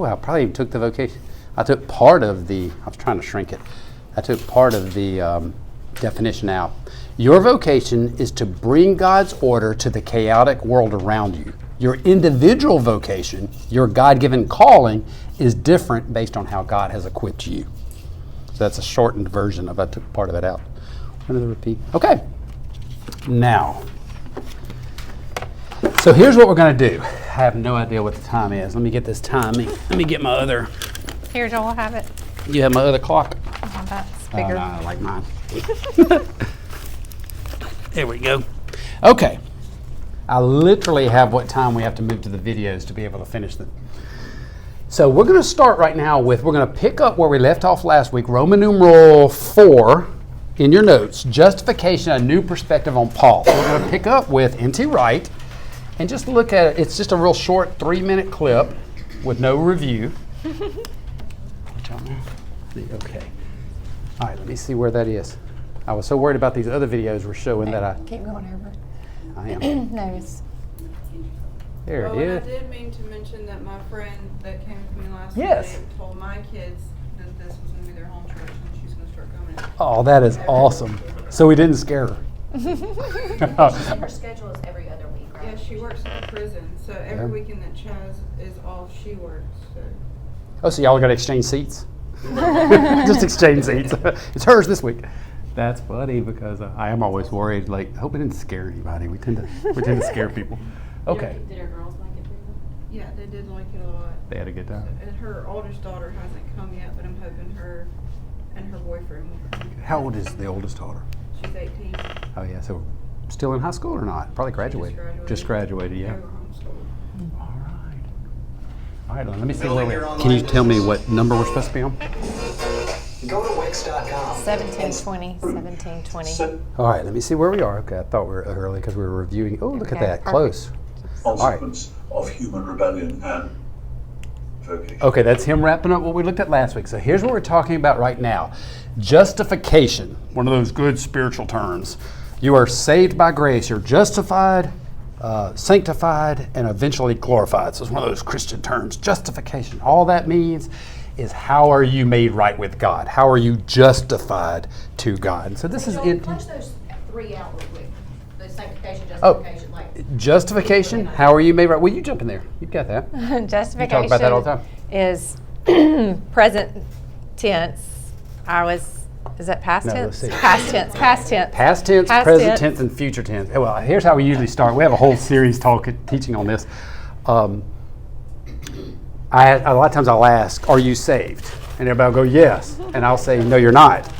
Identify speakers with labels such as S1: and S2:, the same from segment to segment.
S1: I probably even took the vocation. I took part of the, I was trying to shrink it. I took part of the definition out. Your vocation is to bring God's order to the chaotic world around you. Your individual vocation, your God-given calling, is different based on how God has equipped you. So that's a shortened version of, I took part of it out. Another repeat. Okay. Now, so here's what we're going to do. I have no idea what the time is. Let me get this timing. Let me get my other.
S2: Here, Joel, I'll have it.
S1: You have my other clock?
S2: Oh, that's bigger.
S1: No, I like mine. There we go. Okay. I literally have what time we have to move to the videos to be able to finish them. So we're going to start right now with, we're going to pick up where we left off last week, Roman numeral 4 in your notes, justification, a new perspective on Paul. So we're going to pick up with NT Wright and just look at it. It's just a real short 3-minute clip with no review. Okay. All right, let me see where that is. I was so worried about these other videos we're showing that I...
S2: Keep going over.
S1: I am.
S2: No, it's...
S1: There it is.
S3: I did mean to mention that my friend that came to me last
S1: Yes.
S3: night told my kids that this was going to be their home church and she's going to start coming.
S1: Oh, that is awesome. So we didn't scare her.
S4: Her schedule is every other week, right?
S3: Yeah, she works in a prison, so every weekend that Chaz is off, she works. So.
S1: Oh, so y'all got to exchange seats? Just exchange seats. It's hers this week. That's funny because I am always worried. Like, I hope it didn't scare anybody. We tend to scare people. Okay.
S4: Did her girls like it too?
S3: Yeah, they did like it a lot.
S1: They had a good time.
S3: And her oldest daughter hasn't come yet, but I'm hoping her and her boyfriend will come.
S1: How old is the oldest daughter?
S3: She's 18.
S1: Oh yeah, so still in high school or not? Probably graduated. Just graduated, yeah.
S3: They were homeschooled.
S1: All right. All right, let me see where we're. Can you tell me what number we're supposed to be on?
S5: Go to Wix.com.
S2: 1720, 1720.
S1: All right, let me see where we are. Okay, I thought we were early because we were reviewing. Oh, look at
S2: Okay,
S1: that,
S2: perfect.
S1: close.
S6: Consequence of human rebellion and vocation.
S1: Okay, that's him wrapping up what we looked at last week. So here's what we're talking about right now. Justification, one of those good spiritual terms. You are saved by grace. You're justified, sanctified, and eventually glorified. So it's one of those Christian terms. Justification. All that means is how are you made right with God? How are you justified to God? And so this is it.
S4: Punch those 3 out real quick. The sanctification, justification, like.
S1: Justification, how are you made right? Well, you jump in there. You've got that.
S2: Justification
S1: You talk about that all the time.
S2: is present tense. Is that past
S1: No,
S2: tense?
S1: let's see.
S2: Past tense, past tense.
S1: Past tense,
S2: Past
S1: present
S2: tense.
S1: tense, and future tense. Well, here's how we usually start. We have a whole series teaching on this. A lot of times I'll ask, are you saved? And everybody will go, yes. And I'll say, no, you're not.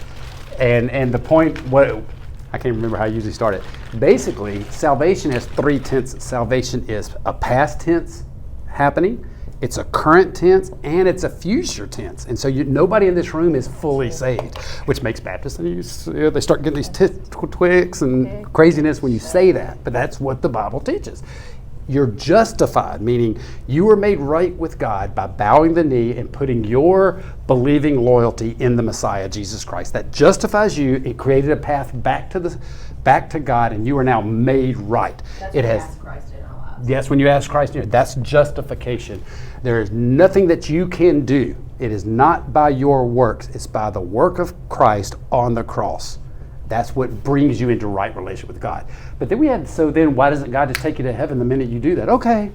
S1: And the point, I can't remember how I usually start it. Basically, salvation has 3 tenses. Salvation is a past tense happening, it's a current tense, and it's a future tense. And so nobody in this room is fully saved, which makes Baptists, they start getting these twigs and craziness when you say that. But that's what the Bible teaches. You're justified, meaning you were made right with God by bowing the knee and putting your believing loyalty in the Messiah, Jesus Christ. That justifies you. It created a path back to God, and you are now made right.
S4: That's
S1: it
S4: when
S1: has.
S4: you ask Christ in our lives.
S1: Yes, when you ask Christ, that's justification. There is nothing that you can do. It is not by your works. It's by the work of Christ on the cross. That's what brings you into right relationship with God. But then why doesn't God just take you to heaven the minute you do that? Okay,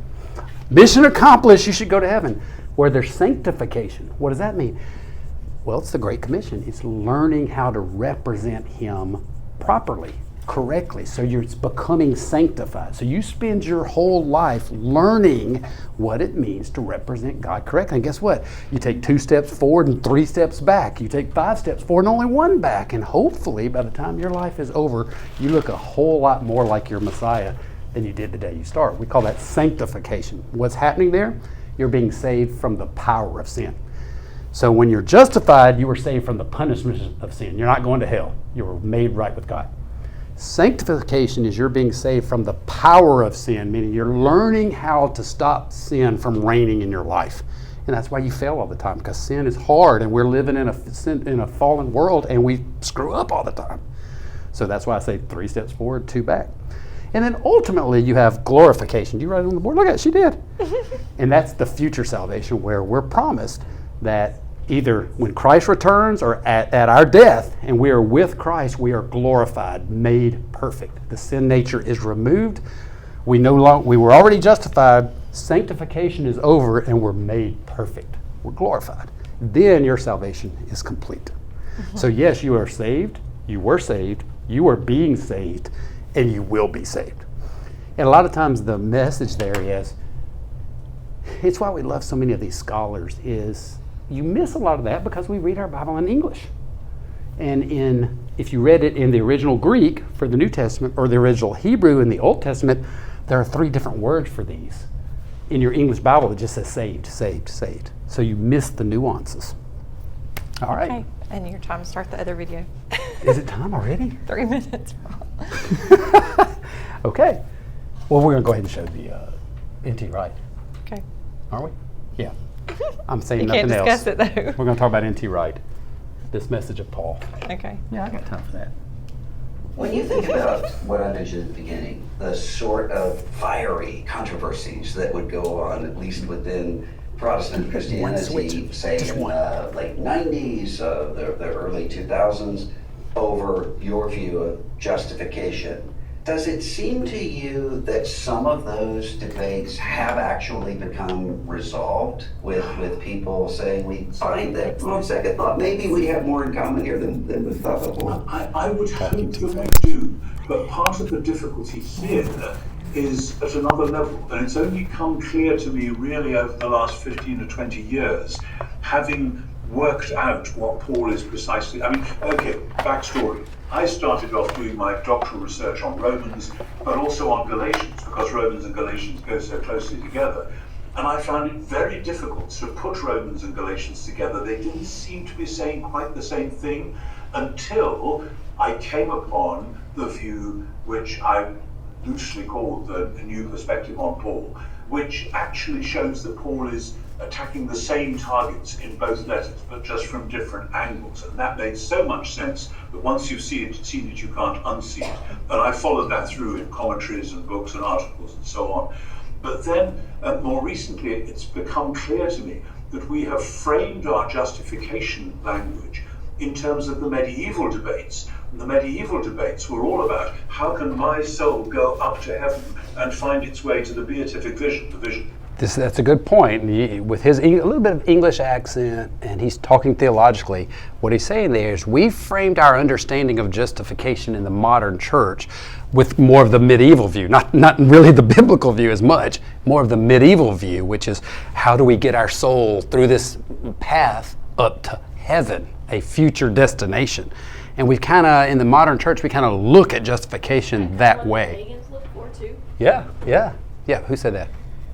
S1: mission accomplished, you should go to heaven. Where there's sanctification, what does that mean? Well, it's the Great Commission. It's learning how to represent Him properly, correctly. So you're becoming sanctified. So you spend your whole life learning what it means to represent God correctly. And guess what? You take 2 steps forward and 3 steps back. You take 5 steps forward and only 1 back. And hopefully by the time your life is over, you look a whole lot more like your Messiah than you did the day you start. We call that sanctification. What's happening there? You're being saved from the power of sin. So when you're justified, you were saved from the punishment of sin. You're not going to hell. You were made right with God. Sanctification is you're being saved from the power of sin, meaning you're learning how to stop sin from reigning in your life. And that's why you fail all the time, because sin is hard, and we're living in a fallen world, and we screw up all the time. So that's why I say 3 steps forward, 2 back. And then ultimately you have glorification. You write it on the board? Look at it, she did. And that's the future salvation where we're promised that either when Christ returns or at our death and we are with Christ, we are glorified, made perfect. The sin nature is removed. We were already justified. Sanctification is over and we're made perfect. We're glorified. Then your salvation is complete. So yes, you are saved. You were saved. You are being saved. And you will be saved. And a lot of times the message there is, it's why we love so many of these scholars, is you miss a lot of that because we read our Bible in English. And if you read it in the original Greek for the New Testament or the original Hebrew in the Old Testament, there are 3 different words for these. In your English Bible, it just says saved, saved, saved. So you miss the nuances. All right.
S2: Okay, and your time to start the other video.
S1: Is it time already?
S2: 3 minutes.
S1: Okay. Well, we're going to go ahead and show the NT Wright,
S2: Okay.
S1: aren't we? Yeah. I'm saying
S2: You
S1: nothing
S2: can't
S1: else.
S2: discuss it though.
S1: We're going to talk about NT Wright, this message of Paul.
S2: Okay.
S1: Yeah, I got time for that.
S5: When you think about what I mentioned at the beginning, the sort of fiery controversies that would go on, at least within Protestant Christianity, say in the late 90s, the early 2000s, over your view of justification, does it seem to you that some of those debates have actually become resolved with people saying, we find that on second thought, maybe we have more in common here than we thought before?
S6: I would hope that we do, but part of the difficulty here is at another level, and it's only come clear to me really over the last 15 or 20 years, having worked out what Paul is precisely. I mean, okay, backstory. I started off doing my doctoral research on Romans, but also on Galatians, because Romans and Galatians go so closely together. And I found it very difficult to put Romans and Galatians together. They didn't seem to be saying quite the same thing until I came upon the view which I loosely called the New Perspective on Paul, which actually shows that Paul is attacking the same targets in both letters, but just from different angles. And that made so much sense that once you've seen it, you can't unsee it. And I followed that through in commentaries and books and articles and so on. But then, more recently, it's become clear to me that we have framed our justification language in terms of the medieval debates. And the medieval debates were all about how can my soul go up to heaven and find its way to the beatific vision, the vision.
S1: That's a good point. With his a little bit of English accent, and he's talking theologically, what he's saying there is we've framed our understanding of justification in the modern church with more of the medieval view, not really the biblical view as much, more of the medieval view, which is how do we get our soul through this path up to heaven, a future destination. And we've kind of, in the modern church, we kind of look at justification that way.
S4: Pagans look for too.
S1: Yeah. Who said that?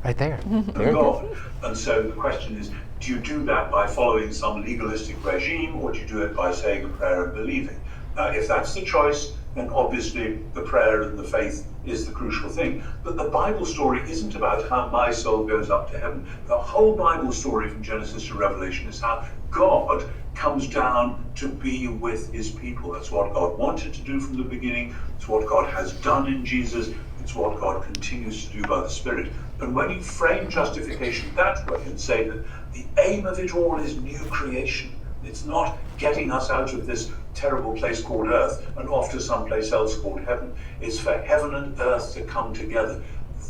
S1: Right there.
S6: Of God. And so the question is, do you do that by following some legalistic regime, or do you do it by saying a prayer and believing? If that's the choice, then obviously the prayer and the faith is the crucial thing. But the Bible story isn't about how my soul goes up to heaven. The whole Bible story from Genesis to Revelation is how God comes down to be with his people. That's what God wanted to do from the beginning. It's what God has done in Jesus. It's what God continues to do by the Spirit. And when you frame justification that way and say that the aim of it all is new creation, it's not getting us out of this terrible place called earth and off to some place else called heaven. It's for heaven and earth to come together.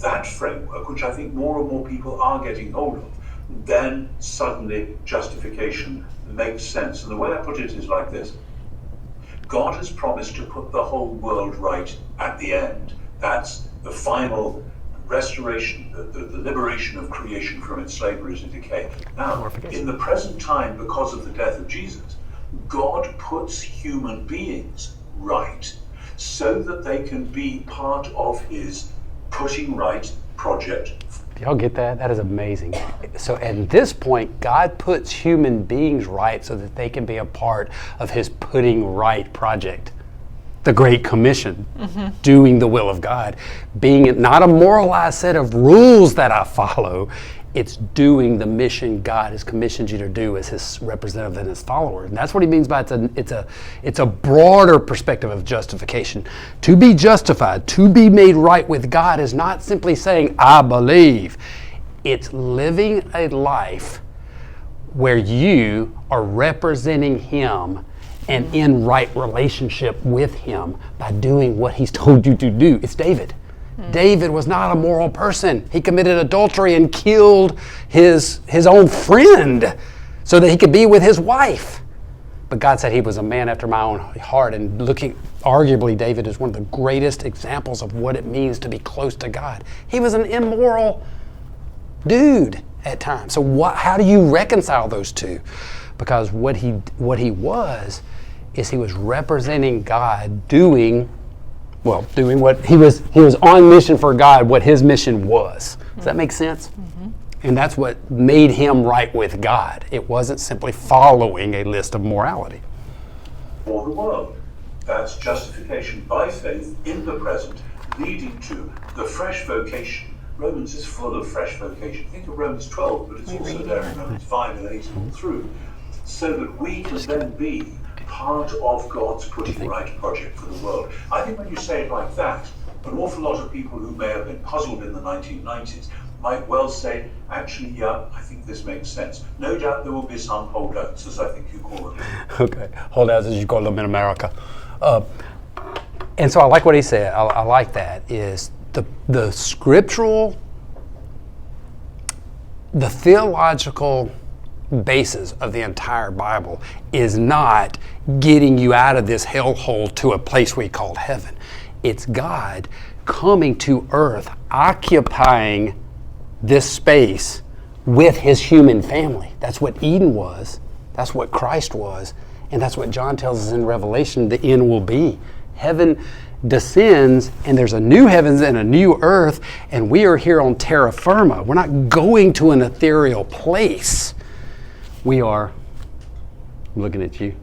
S6: That framework, which I think more and more people are getting hold of, then suddenly justification makes sense. And the way I put it is like this. God has promised to put the whole world right at the end. That's the final restoration, the liberation of creation from its slavery to decay. Now, in the present time, because of the death of Jesus, God puts human beings right so that they can be part of his putting right project.
S1: Y'all get that? That is amazing. So at this point, God puts human beings right so that they can be a part of his putting right project. The Great Commission, doing the will of God, being not a moralized set of rules that I follow. It's doing the mission God has commissioned you to do as his representative and his follower. And that's what he means by it's a broader perspective of justification. To be justified, to be made right with God is not simply saying, I believe. It's living a life where you are representing him and in right relationship with him by doing what he's told you to do. It's David. David was not a moral person. He committed adultery and killed his own friend so that he could be with his wife. But God said he was a man after my own heart. And arguably David is one of the greatest examples of what it means to be close to God. He was an immoral dude at times. So how do you reconcile those two? Because what he was representing God doing what he was on mission for God, what his mission was. Does that make sense? Mm-hmm. And that's what made him right with God. It wasn't simply following a list of morality.
S6: For the world. That's justification by faith in the present, leading to the fresh vocation. Romans is full of fresh vocation. Think of Romans 12, but it's also there in Romans 5 and 8 and all through. So that we can then be part of God's putting right project for the world. I think when you say it like that, an awful lot of people who may have been puzzled in the 1990s might well say, actually, yeah, I think this makes sense. No doubt there will be some holdouts, as I think you call them.
S1: Okay, holdouts as you call them in America. And so I like what he said. I like that, is the scriptural, the theological basis of the entire Bible is not getting you out of this hellhole to a place we call heaven. It's God coming to earth, occupying this space with his human family. That's what Eden was. That's what Christ was. And that's what John tells us in Revelation the end will be. Heaven descends, and there's a new heavens and a new earth, and we are here on terra firma. We're not going to an ethereal place. We are, I'm looking at you.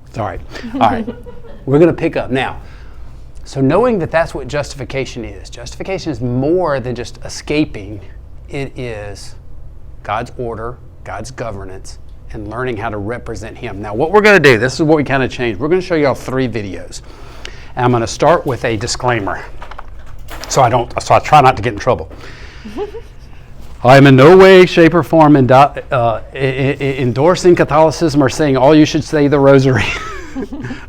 S1: It's all right. All right. We're going to pick up now. So knowing that that's what justification is more than just escaping. It is God's order, God's governance, and learning how to represent him. Now what we're going to do, this is what we kind of changed. We're going to show you all 3 videos. And I'm going to start with a disclaimer. So I try not to get in trouble. I am in no way, shape, or form endorsing Catholicism or saying all you should say the rosary.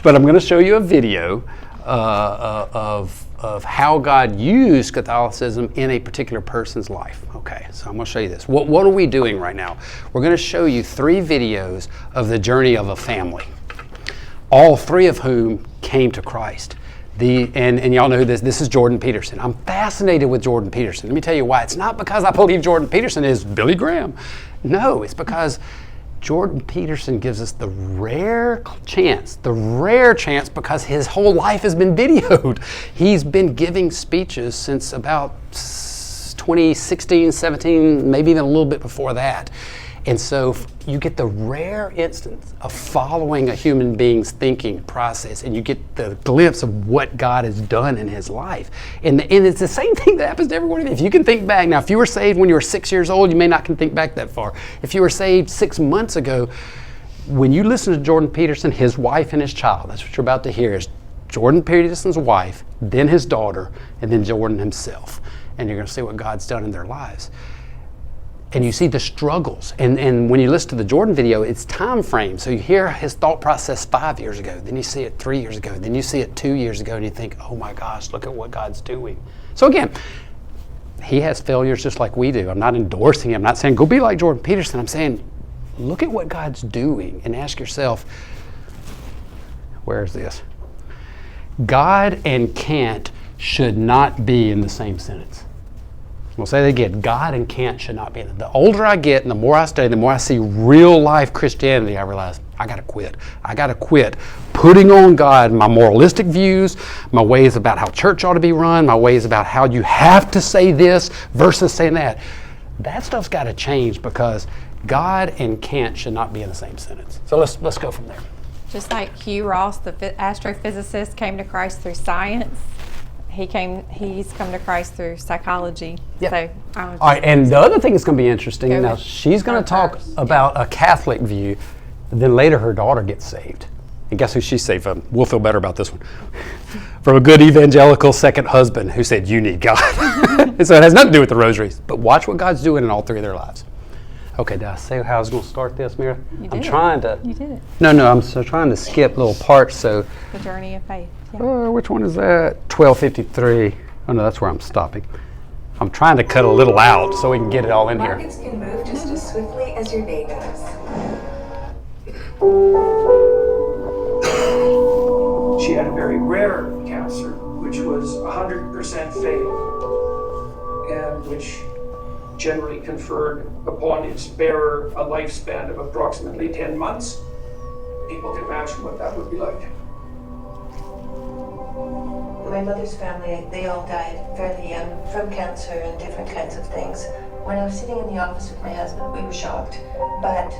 S1: But I'm going to show you a video of how God used Catholicism in a particular person's life. Okay, so I'm going to show you this. What are we doing right now? We're going to show you 3 videos of the journey of a family, all 3 of whom came to Christ. And y'all know who this is Jordan Peterson. I'm fascinated with Jordan Peterson. Let me tell you why. It's not because I believe Jordan Peterson is Billy Graham. No, it's because Jordan Peterson gives us the rare chance because his whole life has been videoed. He's been giving speeches since about 2016, 17, maybe even a little bit before that. And so you get the rare instance of following a human being's thinking process, and you get the glimpse of what God has done in his life. And it's the same thing that happens to everyone. If you can think back, now if you were saved when you were 6 years old, you may not can think back that far. If you were saved 6 months ago, when you listen to Jordan Peterson, his wife and his child, that's what you're about to hear, is Jordan Peterson's wife, then his daughter, and then Jordan himself. And you're going to see what God's done in their lives. And you see the struggles. And when you listen to the Jordan video, it's time frame. So you hear his thought process 5 years ago, then you see it 3 years ago, then you see it 2 years ago, and you think, oh my gosh, look at what God's doing. So again, he has failures just like we do. I'm not endorsing him. I'm not saying go be like Jordan Peterson. I'm saying look at what God's doing and ask yourself, where is this? God and can't should not be in the same sentence. We'll say that again. God and can't should not be. The older I get and the more I study, the more I see real life Christianity, I realize I got to quit. I got to quit putting on God my moralistic views, my ways about how church ought to be run, my ways about how you have to say this versus saying that. That stuff's got to change because God and can't should not be in the same sentence. So let's go from there.
S2: Just like Hugh Ross, the astrophysicist, came to Christ through science, He's come to Christ through psychology.
S1: Yeah.
S2: So I was
S1: All right, and the other thing that's going to be interesting,
S2: Go
S1: now
S2: with
S1: she's going
S2: her
S1: to talk
S2: first.
S1: about a Catholic view, then later her daughter gets saved. And guess who she's saved from? We'll feel better about this one. From a good evangelical second husband who said, you need God. And so it has nothing to do with the rosaries, but watch what God's doing in all three of their lives. Okay, did I say how I was going to start this, Mira?
S2: You
S1: I'm
S2: did.
S1: trying to.
S2: You did it.
S1: No, I'm so trying to skip little parts, so.
S2: The journey of faith. Yeah.
S1: Which one is that? 1253. Oh no, that's where I'm stopping. I'm trying to cut a little out so we can get it all in here.
S7: Markets can move just as swiftly as your day does.
S8: She had a very rare cancer, which was 100% fatal, and which generally conferred upon its bearer a lifespan of approximately 10 months. People can imagine what that would be like.
S7: My mother's family, they all died fairly young from cancer and different kinds of things. When I was sitting in the office with my husband, we were shocked, but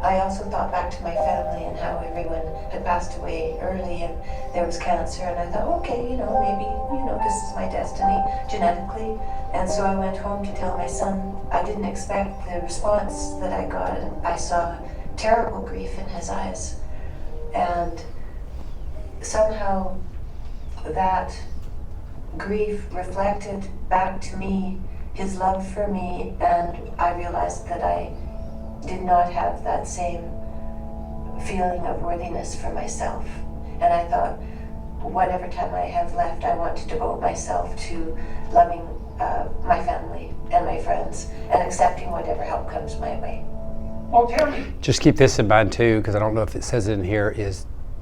S7: I also thought back to my family and how everyone had passed away early and there was cancer, and I thought, okay, maybe, this is my destiny genetically. And so I went home to tell my son. I didn't expect the response that I got, and I saw terrible grief in his eyes. And somehow that grief reflected back to me his love for me, and I realized that I did not have that same feeling of worthiness for myself. And I thought, whatever time I have left, I want to devote myself to loving my family and my friends and accepting whatever help comes my way.
S8: Oh, Tammy.
S1: Just keep this in mind too, because I don't know if it says it in here,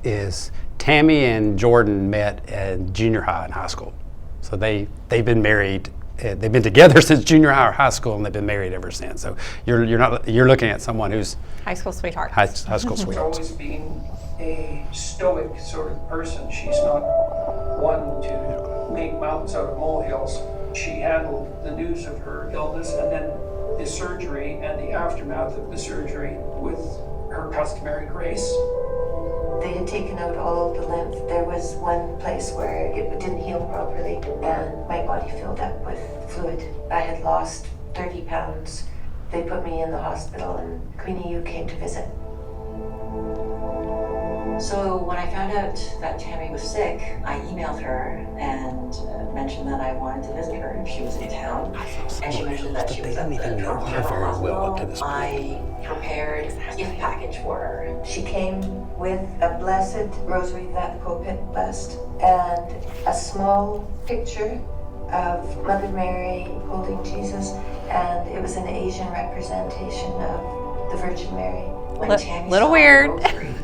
S1: is Tammy and Jordan met in junior high and high school. So they've been married. They've been together since junior high or high school, and they've been married ever since. So you're looking at someone who's
S2: High school sweetheart.
S1: high school
S8: She's
S1: sweethearts.
S8: always been a stoic sort of person. She's not one to make mountains out of molehills. She handled the news of her illness and then the surgery and the aftermath of the surgery with her customary grace.
S7: They had taken out all the lymph. There was one place where it didn't heal properly, and my body filled up with fluid. I had lost 30 pounds. They put me in the hospital, and Queenie U came to visit.
S9: So when I found out that Tammy was sick, I emailed her and mentioned that I wanted to visit her if she was in town. And she mentioned that she was at the Toronto General Hospital. I prepared a gift package for her.
S7: She came with a blessed rosary that the Pope had blessed, and a small picture of Mother Mary holding Jesus, and it was an Asian representation of the Virgin Mary.
S9: When Tammy
S2: Little
S9: saw
S2: weird.
S9: the rosary,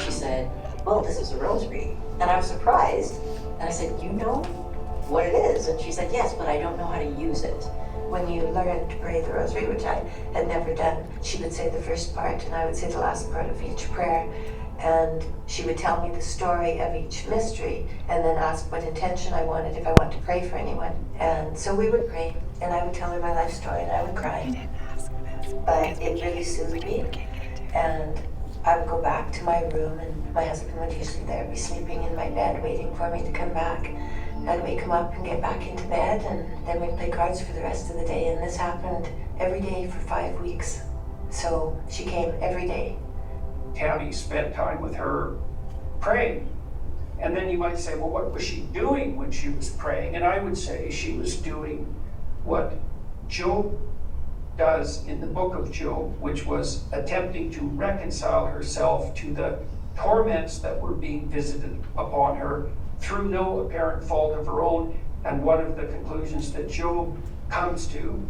S9: she said, well, this is a rosary. And I was surprised. And I said, you know what it is? And she said, yes, but I don't know how to use it.
S7: When you learn to pray the rosary, which I had never done, she would say the first part and I would say the last part of each prayer. And she would tell me the story of each mystery and then ask what intention I wanted, if I wanted to pray for anyone. And so we would pray, and I would tell her my life story, and I would cry. But it really soothed me. And I would go back to my room, and my husband would usually there be sleeping in my bed waiting for me to come back. I'd wake him up and get back into bed, and then we'd play cards for the rest of the day. And this happened every day for 5 weeks. So she came every day.
S8: Tammy spent time with her praying. And then you might say, well, what was she doing when she was praying? And I would say she was doing what Job does in the book of Job, which was attempting to reconcile herself to the torments that were being visited upon her through no apparent fault of her own. And one of the conclusions that Job comes to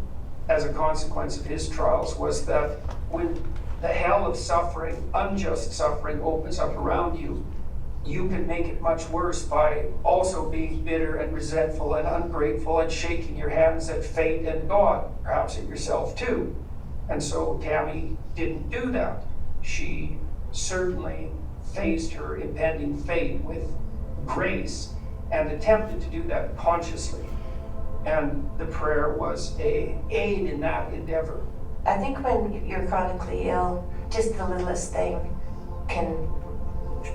S8: as a consequence of his trials was that when the hell of suffering, unjust suffering, opens up around you, you can make it much worse by also being bitter and resentful and ungrateful and shaking your hands at fate and God, perhaps at yourself too. And so Tammy didn't do that. She certainly faced her impending fate with grace and attempted to do that consciously. And the prayer was an aid in that endeavor.
S7: I think when you're chronically ill, just the littlest thing can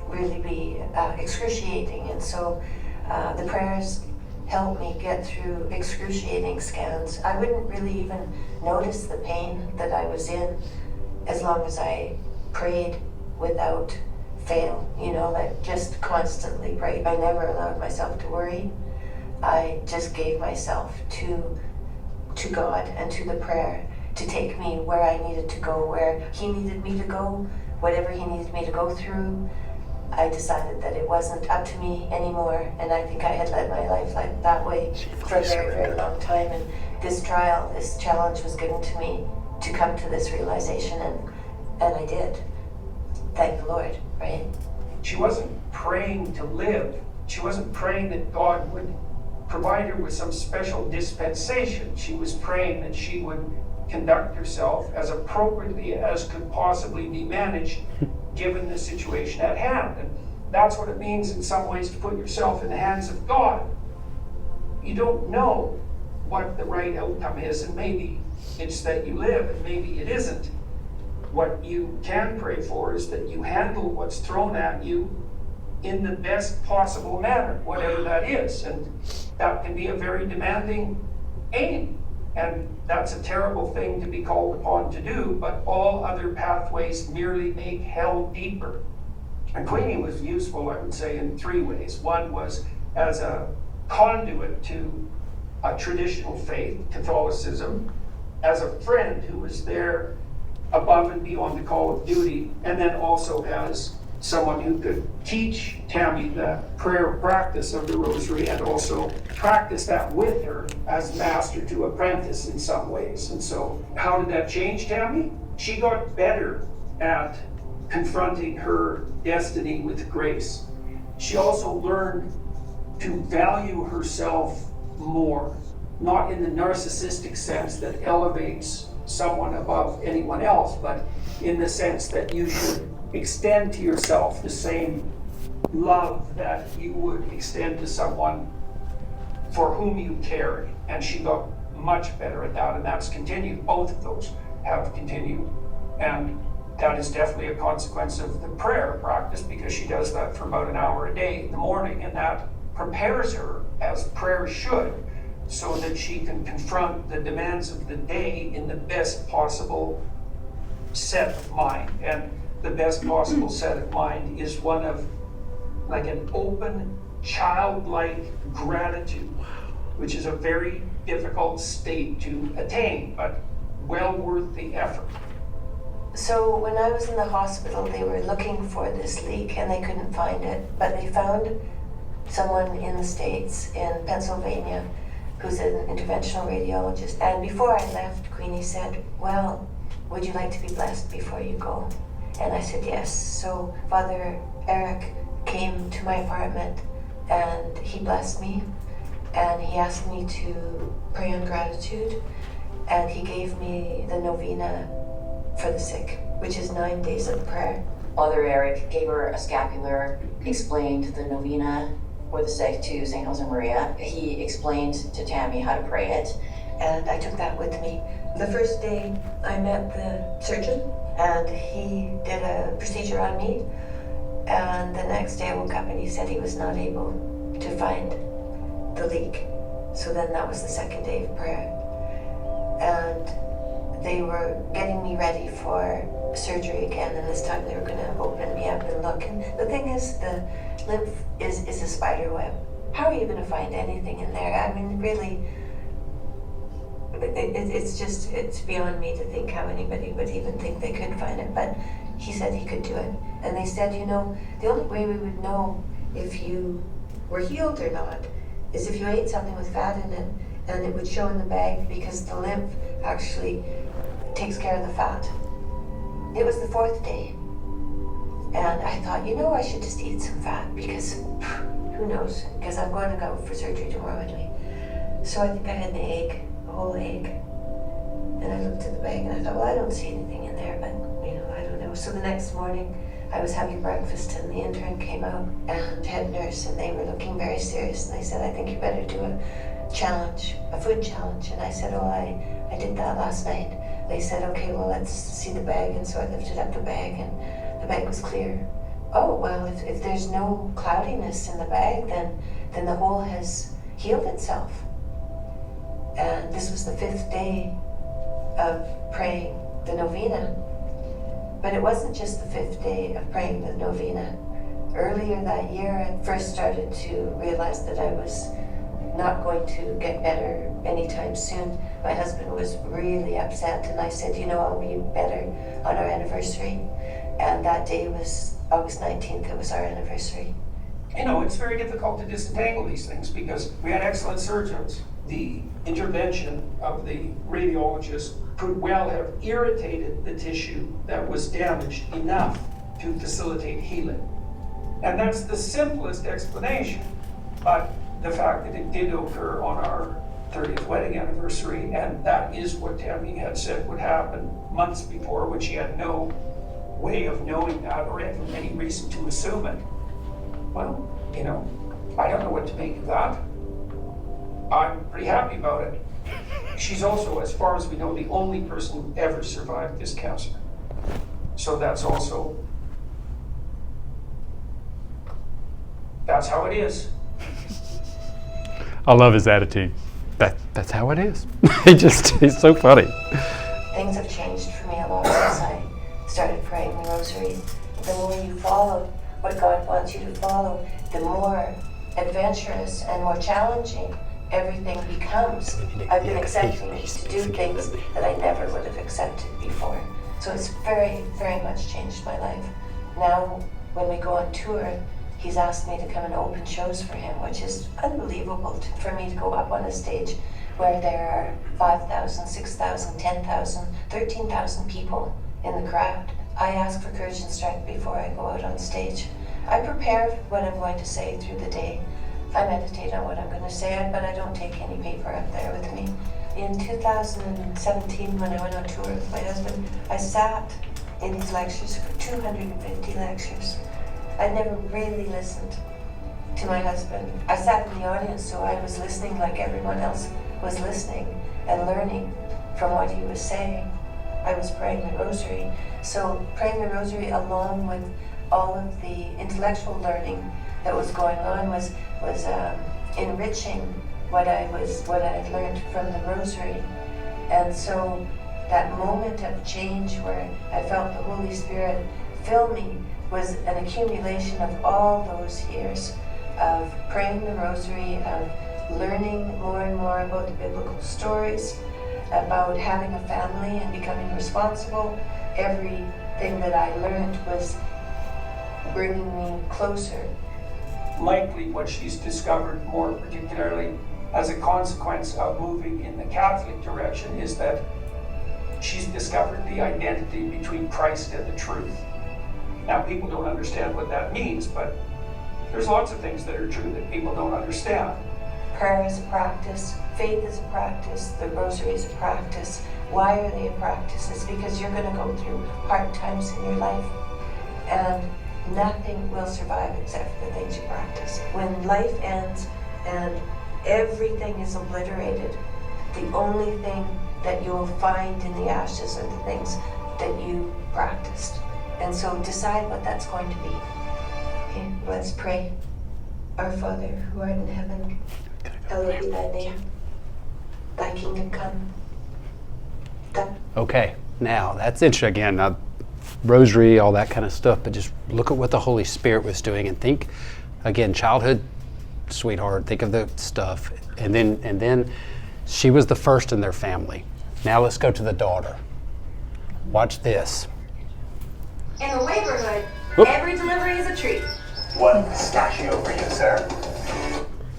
S7: really be excruciating. And so the prayers help me get through excruciating scans. I wouldn't really even notice the pain that I was in as long as I prayed without fail, you know, like just constantly prayed. I never allowed myself to worry. I just gave myself to God and to the prayer to take me where I needed to go, where He needed me to go, whatever He needed me to go through. I decided that it wasn't up to me anymore, and I think I had led my life like that way for a very, very long time. And this trial, this challenge was given to me to come to this realization, and I did. Thank the Lord, right?
S8: She wasn't praying to live. She wasn't praying that God would provide her with some special dispensation. She was praying that she would conduct herself as appropriately as could possibly be managed given the situation at hand. And that's what it means in some ways to put yourself in the hands of God. You don't know what the right outcome is, and maybe it's that you live and maybe it isn't. What you can pray for is that you handle what's thrown at you in the best possible manner, whatever that is. And that can be a very demanding aim. And that's a terrible thing to be called upon to do, but all other pathways merely make hell deeper. And Queenie was useful, I would say, in three ways. One was as a conduit to a traditional faith, Catholicism, as a friend who was there above and beyond the call of duty, and then also as someone who could teach Tammy the prayer practice of the rosary and also practice that with her as master to apprentice in some ways. And so how did that change Tammy? She got better at confronting her destiny with grace. She also learned to value herself more, not in the narcissistic sense that elevates someone above anyone else, but in the sense that you should extend to yourself the same love that you would extend to someone for whom you cared. And she got much better at that, and that's continued. Both of those have continued. And that is definitely a consequence of the prayer practice, because she does that for about an hour a day in the morning, and that prepares her, as prayer should, so that she can confront the demands of the day in the best possible set of mind. And the best possible set of mind is one of like an open, childlike gratitude, which is a very difficult state to attain, but well worth the effort.
S7: So when I was in the hospital, they were looking for this leak and they couldn't find it, but they found someone in the States, in Pennsylvania, who's an interventional radiologist. And before I left, Queenie said, well, would you like to be blessed before you go? And I said yes. So Father Eric came to my apartment and he blessed me, and he asked me to pray on gratitude, and he gave me the novena for the sick, which is 9 days of prayer.
S9: Father Eric gave her a scapular, explained the novena for the sick to St. Josemaria. He explained to Tammy how to pray it.
S7: And I took that with me. The first day I met the surgeon, and he did a procedure on me. And the next day I woke up and he said he was not able to find the leak. So then that was the second day of prayer. And they were getting me ready for surgery again, and this time they were going to open me up and look. And the thing is, the lymph is a spider web. How are you going to find anything in there? I mean, really, it's beyond me to think how anybody would even think they could find it. But he said he could do it. And they said, you know, the only way we would know if you were healed or not is if you ate something with fat in it, and it would show in the bag, because the lymph actually takes care of the fat. It was the fourth day, and I thought, you know, I should just eat some fat, because who knows, because I'm going to go for surgery tomorrow anyway. So I think I had an egg, a whole egg, and I looked at the bag and I thought, well, I don't see anything in there, but you know, I don't know. So the next morning I was having breakfast and the intern came out and head nurse, and they were looking very serious, and they said, I think you better do a challenge, a food challenge. And I said, oh, I did that last night. They said, okay, well, let's see the bag. And so I lifted up the bag, and the bag was clear. Oh, well, if there's no cloudiness in the bag, then the hole has healed itself. And this was the 5th day of praying the novena. But it wasn't just the 5th day of praying the novena. Earlier that year, I first started to realize that I was not going to get better anytime soon. My husband was really upset, and I said, I'll be better on our anniversary. And that day was August 19th, it was our anniversary.
S8: It's very difficult to disentangle these things because we had excellent surgeons. The intervention of the radiologist could well have irritated the tissue that was damaged enough to facilitate healing. And that's the simplest explanation. But the fact that it did occur on our 30th wedding anniversary, and that is what Tammy had said would happen months before, when she had no way of knowing that or having any reason to assume it. Well, I don't know what to make of that. I'm pretty happy about it. She's also, as far as we know, the only person who ever survived this cancer. So that's how it is.
S1: I love his attitude. That's how it is. He's so funny.
S7: Things have changed for me a lot since I started praying the rosary. The more you follow what God wants you to follow, the more adventurous and more challenging everything becomes. I've been accepting to do things that I never would have accepted before. So it's very, very much changed my life. Now, when we go on tour, he's asked me to come and open shows for him, which is unbelievable for me to go up on a stage where there are 5,000, 6,000, 10,000, 13,000 people in the crowd. I ask for courage and strength before I go out on stage. I prepare what I'm going to say through the day. I meditate on what I'm going to say, but I don't take any paper up there with me. In 2017, when I went on tour with my husband, I sat in his lectures for 250 lectures. I never really listened to my husband. I sat in the audience, so I was listening like everyone else was listening and learning from what he was saying. I was praying the rosary. So praying the rosary along with all of the intellectual learning that was going on was enriching what I had learned from the rosary. And so that moment of change where I felt the Holy Spirit fill me was an accumulation of all those years of praying the rosary, of learning more and more about the biblical stories, about having a family and becoming responsible. Everything that I learned was bringing me closer.
S8: Likely what she's discovered, more particularly as a consequence of moving in the Catholic direction, is that she's discovered the identity between Christ and the truth. Now, people don't understand what that means, but there's lots of things that are true that people don't understand.
S7: Prayer is a practice, faith is a practice, the rosary is a practice. Why are they a practice? It's because you're going to go through hard times in your life, and nothing will survive except for the things you practice. When life ends and everything is obliterated, the only thing that you will find in the ashes are the things that you practiced. And so decide what that's going to be. Okay, let's pray. Our Father, who art in heaven, hallowed be thy name. Thy kingdom come.
S1: Okay, now that's interesting. Again, rosary, all that kind of stuff, but just look at what the Holy Spirit was doing and think, again, childhood sweetheart, think of the stuff. And then she was the first in their family. Now let's go to the daughter. Watch this.
S4: In the neighborhood, every delivery is a treat.
S10: One pistachio for you, sir.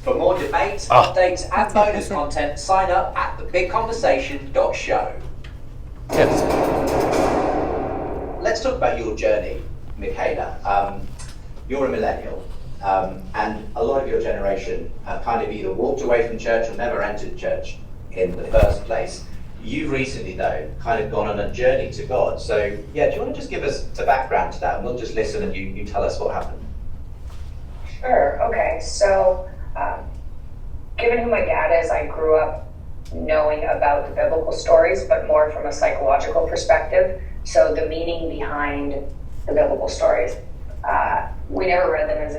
S10: For more debates, updates, and bonus content, sign up at thebigconversation.show.
S1: Yes.
S10: Let's talk about your journey, Mikhaila. You're a millennial, and a lot of your generation kind of either walked away from church or never entered church in the first place. You've recently, though, kind of gone on a journey to God. So, yeah, do you want to just give us the background to that, and we'll just listen and you tell us what happened?
S11: Sure, okay. So, given who my dad is, I grew up knowing about the biblical stories, but more from a psychological perspective. So the meaning behind the biblical stories. We never read them as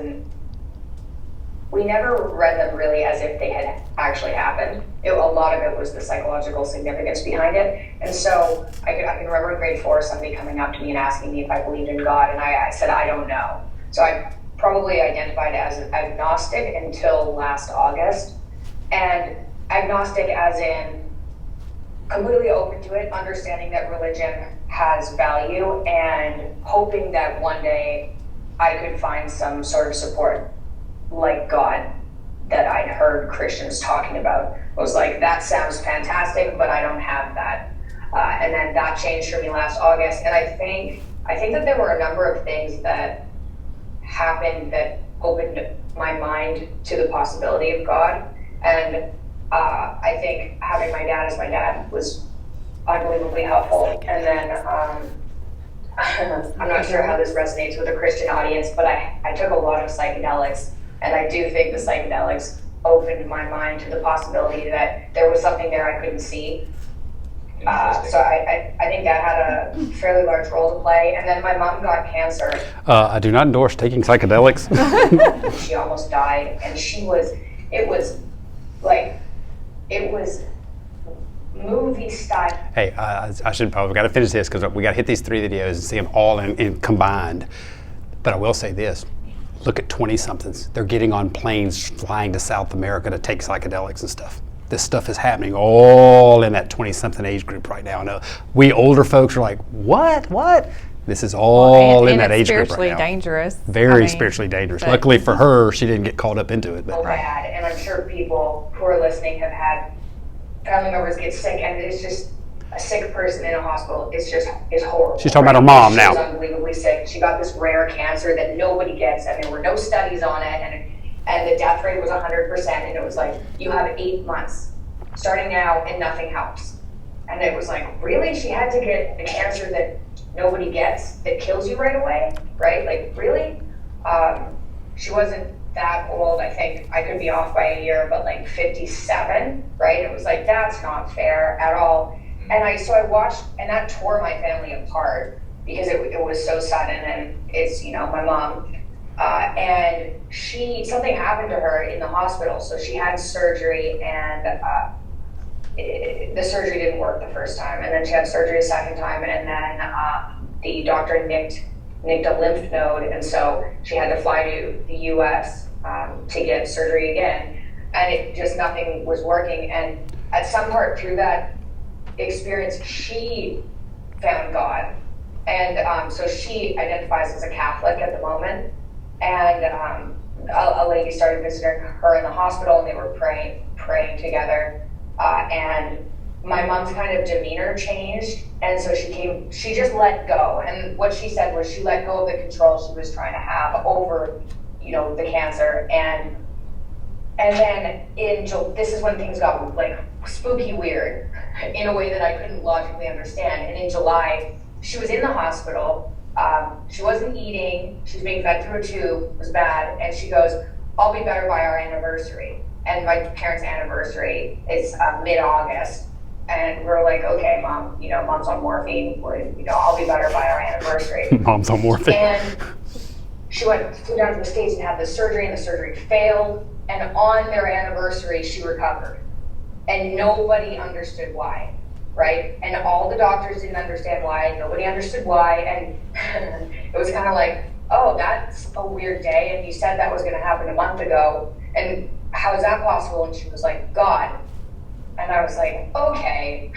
S11: we never read them really as if they had actually happened. A lot of it was the psychological significance behind it. And so I can remember in grade 4 somebody coming up to me and asking me if I believed in God, and I said, I don't know. So I probably identified as agnostic until last August. And agnostic as in completely open to it, understanding that religion has value, and hoping that one day I could find some sort of support like God that I'd heard Christians talking about. I was like, that sounds fantastic, but I don't have that. And then that changed for me last August. And I think that there were a number of things that happened that opened my mind to the possibility of God. And I think having my dad as my dad was unbelievably helpful. And then I'm not sure how this resonates with a Christian audience, but I took a lot of psychedelics, and I do think the psychedelics opened my mind to the possibility that there was something there I couldn't see. So I think that had a fairly large role to play. And then my mom got cancer.
S1: I do not endorse taking psychedelics.
S11: She almost died, and it was movie style.
S1: Hey, I should probably, we got to finish this because we got to hit these 3 videos and see them all in combined. But I will say this. Look at 20-somethings. They're getting on planes flying to South America to take psychedelics and stuff. This stuff is happening all in that 20-something age group right now. I know we older folks are like, what? This is all in that age group right now.
S2: Spiritually dangerous.
S1: Very spiritually dangerous. Luckily for her, she didn't get caught up into it. But
S11: bad, and I'm sure people who are listening have had family members get sick, and it's just a sick person in a hospital. It's horrible.
S1: She's talking about her mom now.
S11: She's unbelievably sick. She got this rare cancer that nobody gets, and there were no studies on it, and the death rate was 100%, and it was like, you have 8 months starting now and nothing helps. And it was like, really? She had to get a cancer that nobody gets, that kills you right away, right? Like, really? She wasn't that old. I think I could be off by a year, but like 57, right? It was like, that's not fair at all. And so I watched, and that tore my family apart because it was so sudden, and it's, my mom, and something happened to her in the hospital. So she had surgery, and the surgery didn't work the first time, and then she had surgery a second time, and then the doctor nicked a lymph node, and so she had to fly to the US to get surgery again, and nothing was working. And at some part through that experience, she found God, and so she identifies as a Catholic at the moment, and a lady started visiting her in the hospital, and they were praying together, and my mom's kind of demeanor changed, and so she just let go. And what she said was she let go of the control she was trying to have over, the cancer. And then this is when things got like spooky weird in a way that I couldn't logically understand. And in July, she was in the hospital. She wasn't eating. She was being fed through a tube. It was bad. And she goes, "I'll be better by our anniversary." And my parents' anniversary is mid-August. And we're like, okay, Mom, Mom's on morphine. I'll be better by our anniversary.
S1: Mom's on morphine.
S11: And she flew down to the States and had the surgery, and the surgery failed. And on their anniversary, she recovered. And nobody understood why, right? And all the doctors didn't understand why. Nobody understood why. And it was kind of like, oh, that's a weird day. And you said that was going to happen a month ago. And how is that possible? And she was like, God. And I was like, okay,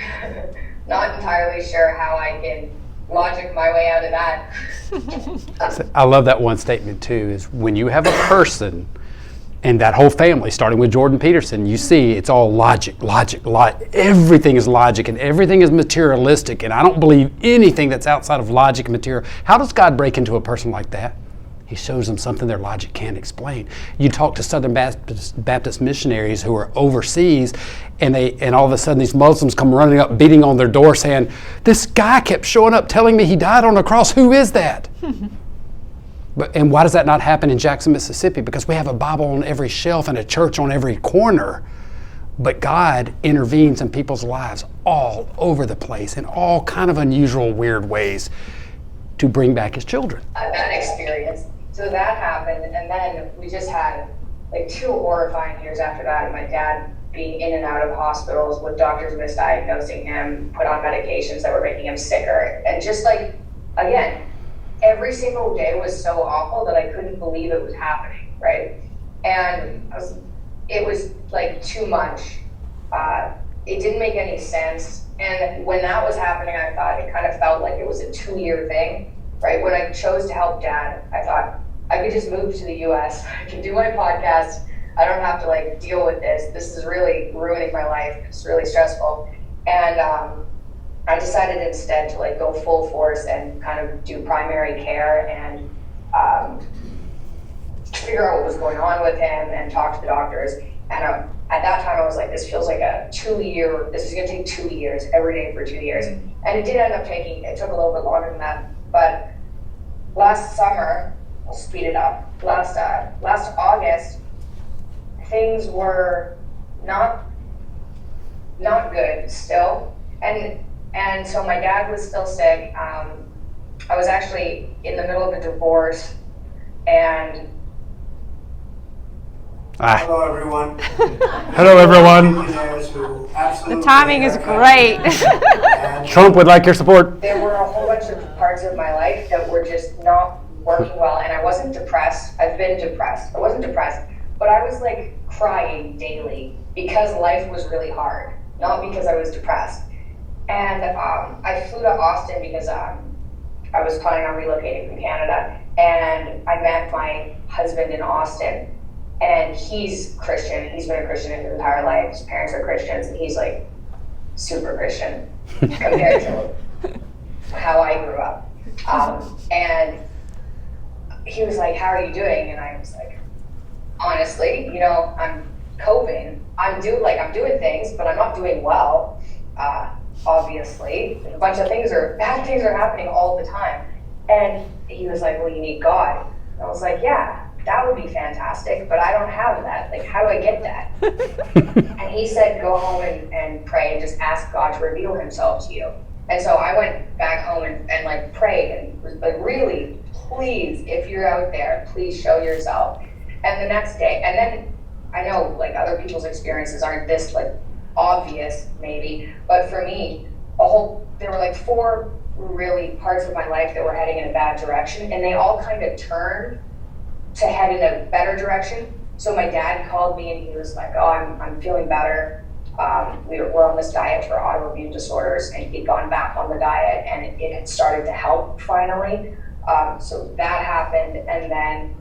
S11: not entirely sure how I can logic my way out of that.
S1: I love that one statement too, is when you have a person and that whole family, starting with Jordan Peterson, you see it's all logic. Everything is logic, and everything is materialistic, and I don't believe anything that's outside of logic and material. How does God break into a person like that? He shows them something their logic can't explain. You talk to Southern Baptist missionaries who are overseas, and all of a sudden these Muslims come running up, beating on their door saying, "This guy kept showing up telling me he died on the cross. Who is that?" And why does that not happen in Jackson, Mississippi? Because we have a Bible on every shelf and a church on every corner. But God intervenes in people's lives all over the place in all kind of unusual, weird ways to bring back His children.
S11: That experience. So that happened, and then we just had like 2 horrifying years after that, and my dad being in and out of hospitals with doctors misdiagnosing him, put on medications that were making him sicker. And just like, again, every single day was so awful that I couldn't believe it was happening, right? And it was like too much. It didn't make any sense. And when that was happening, I thought it kind of felt like it was a 2-year thing, right? When I chose to help Dad, I thought I could just move to the US. I can do my podcast. I don't have to like deal with this. This is really ruining my life. It's really stressful. And I decided instead to like go full force and kind of do primary care and figure out what was going on with him and talk to the doctors. And at that time I was like, this feels like a 2-year, this is gonna take 2 years, every day for 2 years. And it did end up it took a little bit longer than that. But last summer, I'll speed it up, last August, things were not good still. And so my dad was still sick. I was actually in the middle of a divorce, and
S12: Hello, everyone.
S1: Hello, everyone.
S2: The timing is great.
S1: Trump would like your support.
S11: there were a whole bunch of parts of my life that were just not working well, and I wasn't depressed. I've been depressed. I wasn't depressed, but I was like crying daily because life was really hard, not because I was depressed. And I flew to Austin because I was planning on relocating from Canada, and I met my husband in Austin. And he's Christian. He's been a Christian his entire life. His parents are Christians, and he's like super Christian compared to how I grew up. And he was like, "How are you doing?" And I was like, "Honestly, I'm coping. I'm doing things, but I'm not doing well. Obviously, a bunch of bad things are happening all the time." And he was like, "Well, you need God." And I was like, "Yeah. That would be fantastic, but I don't have that. Like, how do I get that?" And he said, "Go home and pray and just ask God to reveal himself to you." And so I went back home and like prayed and was like, "Really, please, if you're out there, please show yourself." And the next day, and then I know like other people's experiences aren't this like obvious maybe, but for me, there were like 4 really parts of my life that were heading in a bad direction, and they all kind of turned to head in a better direction. So my dad called me and he was like, "Oh, I'm feeling better. We're on this diet for autoimmune disorders," and he'd gone back on the diet and it had started to help finally. So that happened, and then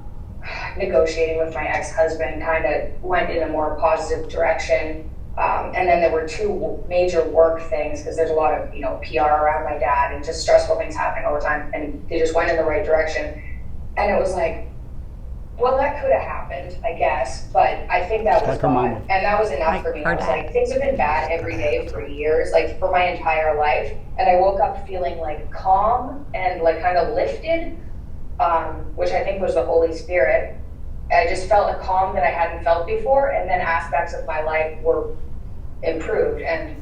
S11: negotiating with my ex-husband kind of went in a more positive direction. And then there were 2 major work things, because there's a lot of PR around my dad and just stressful things happening all the time, and they just went in the right direction. And it was like, well, that could have happened, I guess, but I think that was God, and that was enough for me. I was like, things have been bad every day for years, like for my entire life, and I woke up feeling like calm and like kind of lifted, which I think was the Holy Spirit. I just felt a calm that I hadn't felt before, and then aspects of my life were improved, and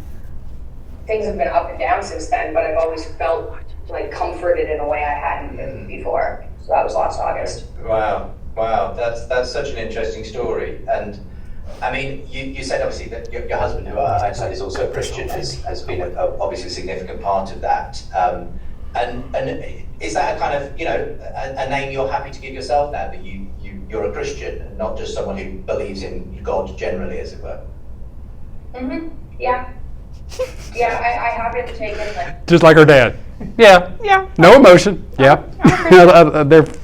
S11: things have been up and down since then, but I've always felt like comforted in a way I hadn't been before. So that was last August.
S10: Wow, that's such an interesting story. And I mean, you said obviously that your husband, who I understand is also a Christian, has been obviously a significant part of that. And is that a kind of a name you're happy to give yourself now, that you're a Christian and not just someone who believes in God generally, as it were?
S11: Yeah. I haven't taken
S1: just like her dad. Yeah. No emotion. Yeah.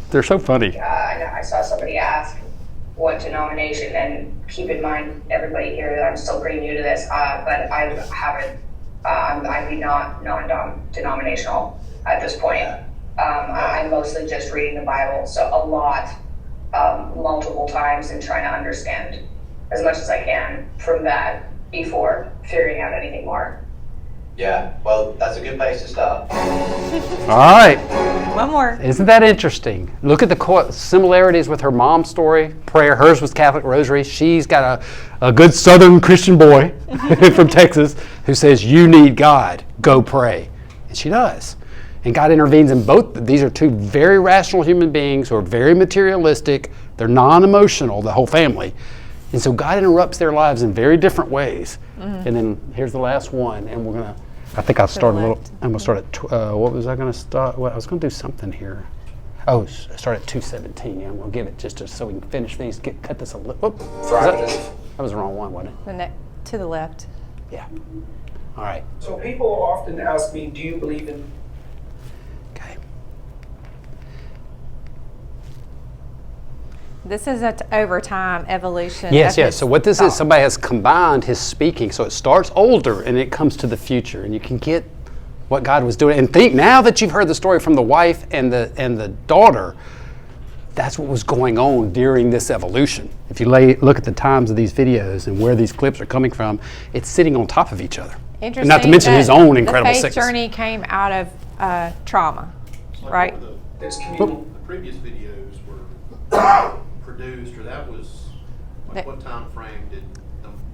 S1: They're so funny.
S11: I saw somebody ask what denomination, and keep in mind, everybody here, that I'm still pretty new to this, but I haven't. I'm not non-denominational at this point. I'm mostly just reading the Bible, so a lot, multiple times, and trying to understand as much as I can from that before figuring out anything more.
S10: Yeah, well, that's a good place to start.
S1: All right.
S2: One more.
S1: Isn't that interesting? Look at the similarities with her mom's story. Prayer, hers was Catholic Rosary. She's got a good Southern Christian boy from Texas who says, "You need God, go pray." And she does. And God intervenes in both. These are two very rational human beings who are very materialistic. They're non-emotional, the whole family. And so God interrupts their lives in very different ways. And then here's the last one. And we're going to, I think I'll start a little, I'm going to start at, what was I going to start? Well, I was going to do something here. Oh, start at 2:17. Yeah, I'm going to give it just so we can finish these, cut this a little. That was the wrong one, wasn't it?
S2: To the left.
S1: Yeah. All right.
S8: So people often ask me, do you believe in...
S1: Okay.
S2: This is over time evolution.
S1: Yes. So what this is, somebody has combined his speaking. So it starts older and it comes to the future, and you can get what God was doing. And think now that you've heard the story from the wife and the daughter, that's what was going on during this evolution. If you look at the times of these videos and where these clips are coming from, it's sitting on top of each other.
S2: Interesting.
S1: And not to mention his own incredible
S2: the faith
S1: sickness.
S2: journey came out of trauma, right?
S12: The previous videos were produced, or that was, like, what time frame did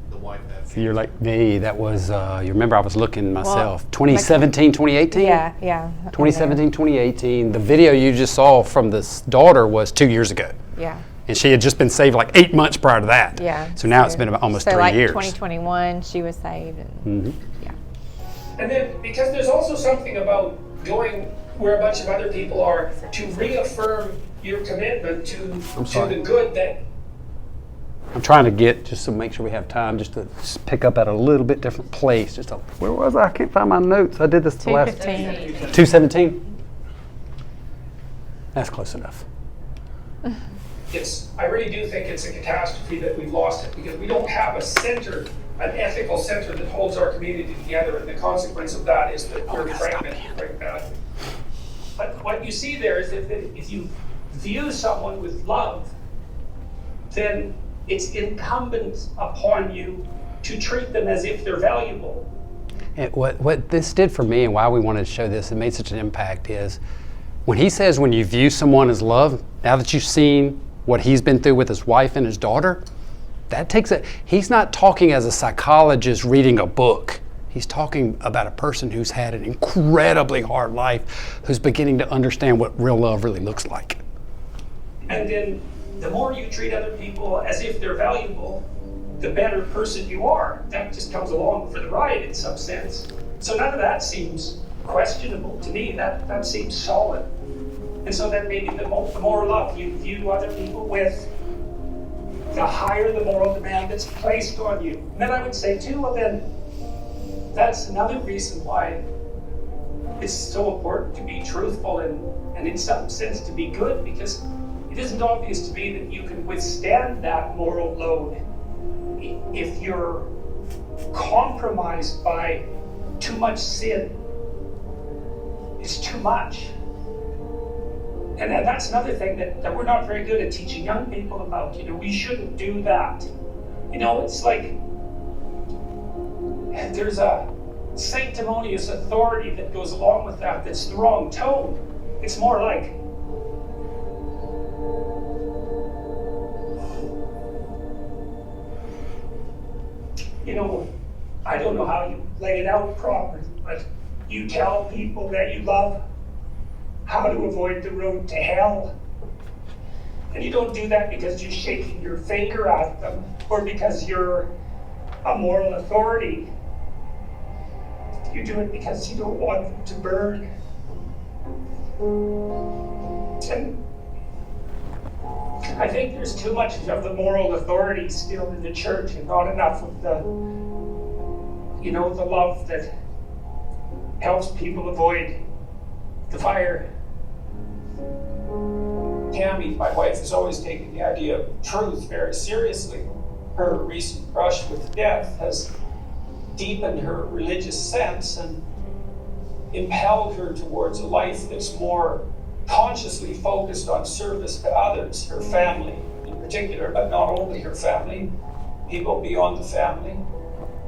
S12: the wife have?
S1: So you're like me, that was, you remember I was looking myself, 2017, 2018?
S2: Yeah.
S1: 2017, 2018. The video you just saw from this daughter was 2 years ago.
S2: Yeah.
S1: And she had just been saved like 8 months prior to that.
S2: Yeah.
S1: So now it's been about almost 3
S2: like
S1: years.
S2: 2021, she was saved. And, yeah.
S8: And then, because there's also something about going where a bunch of other people are, to reaffirm your commitment to the good that...
S1: I'm trying to get, just to make sure we have time, just to pick up at a little bit different place. Where was I? I can't find my notes. I did this the last... 217? That's close enough.
S8: I really do think it's a catastrophe that we've lost it, because we don't have a center, an ethical center that holds our community together, and the consequence of that is that we're fragmented right now. But what you see there is that if you view someone with love, then it's incumbent upon you to treat them as if they're valuable.
S1: And what this did for me, and why we wanted to show this, it made such an impact, is when he says when you view someone as love, now that you've seen what he's been through with his wife and his daughter, that takes it. He's not talking as a psychologist reading a book. He's talking about a person who's had an incredibly hard life, who's beginning to understand what real love really looks like.
S8: And then the more you treat other people as if they're valuable, the better person you are. That just comes along for the ride in some sense. So none of that seems questionable to me. That seems solid. And so then maybe the more love you view other people with, the higher the moral demand that's placed on you. And then I would say too, well then, that's another reason why it's so important to be truthful and in some sense to be good, because it isn't obvious to me that you can withstand that moral load if you're compromised by too much sin. It's too much. And that's another thing that we're not very good at teaching young people about. We shouldn't do that. It's like there's a sanctimonious authority that goes along with that that's the wrong tone. It's more like, I don't know how you lay it out properly, but you tell people that you love how to avoid the road to hell. And you don't do that because you're shaking your finger at them or because you're a moral authority. You do it because you don't want them to burn. And I think there's too much of the moral authority still in the church and not enough of the love that helps people avoid the fire. Tammy, my wife, has always taken the idea of truth very seriously. Her recent brush with death has deepened her religious sense and impelled her towards a life that's more consciously focused on service to others, her family in particular, but not only her family, people beyond the family.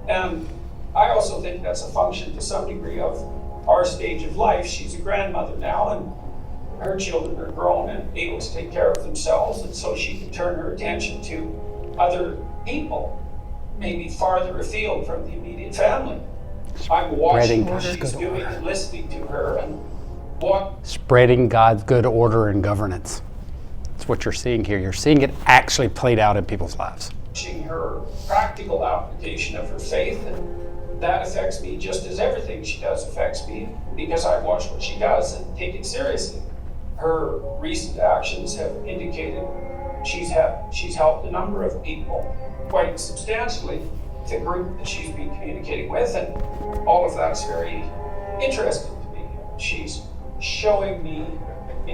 S8: And I also think that's a function to some degree of our stage of life. She's a grandmother now, and her children are grown and able to take care of themselves, and so she can turn her attention to other people, maybe farther afield from the immediate family. I'm watching what she's doing and listening to her, and What?
S1: Spreading God's good order and governance. That's what you're seeing here. You're seeing it actually played out in people's lives.
S8: Watching her practical application of her faith, and that affects me just as everything she does affects me, because I watch what she does and take it seriously. Her recent actions have indicated she's helped a number of people quite substantially, the group that she's been communicating with, and all of that's very interesting to me. She's showing me,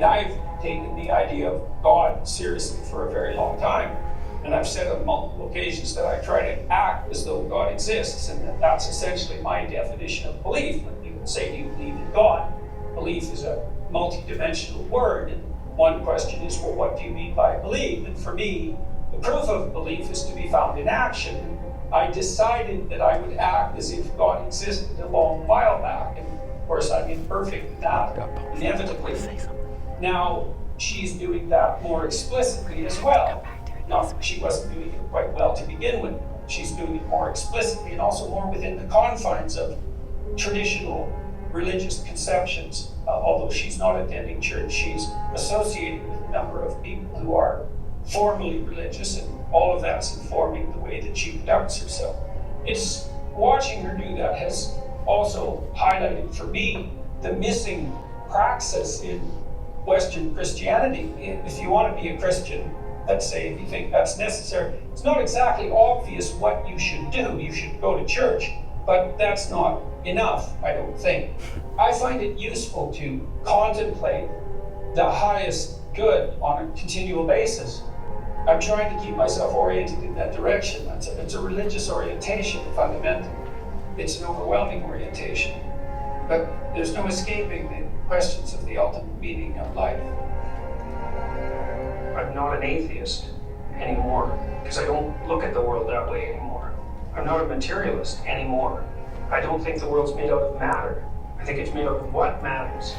S8: I've taken the idea of God seriously for a very long time, and I've said on multiple occasions that I try to act as though God exists, and that's essentially my definition of belief. When people say, do you believe in God? Belief is a multi-dimensional word, and one question is, well, what do you mean by belief? And for me, the proof of belief is to be found in action. I decided that I would act as if God existed a long while back, and of course I'm imperfect in that, inevitably. Now, she's doing that more explicitly as well. Not that she wasn't doing it quite well to begin with. She's doing it more explicitly and also more within the confines of traditional religious conceptions. Although she's not attending church, she's associated with a number of people who are formally religious, and all of that's informing the way that she conducts herself. It's watching her do that has also highlighted for me the missing praxis in Western Christianity. If you want to be a Christian, let's say, if you think that's necessary, it's not exactly obvious what you should do. You should go to church, but that's not enough, I don't think. I find it useful to contemplate the highest good on a continual basis. I'm trying to keep myself oriented in that direction. It's a religious orientation, fundamentally. It's an overwhelming orientation. But there's no escaping the questions of the ultimate meaning of life. I'm not an atheist anymore, because I don't look at the world that way anymore. I'm not a materialist anymore. I don't think the world's made out of matter. I think it's made out of what matters.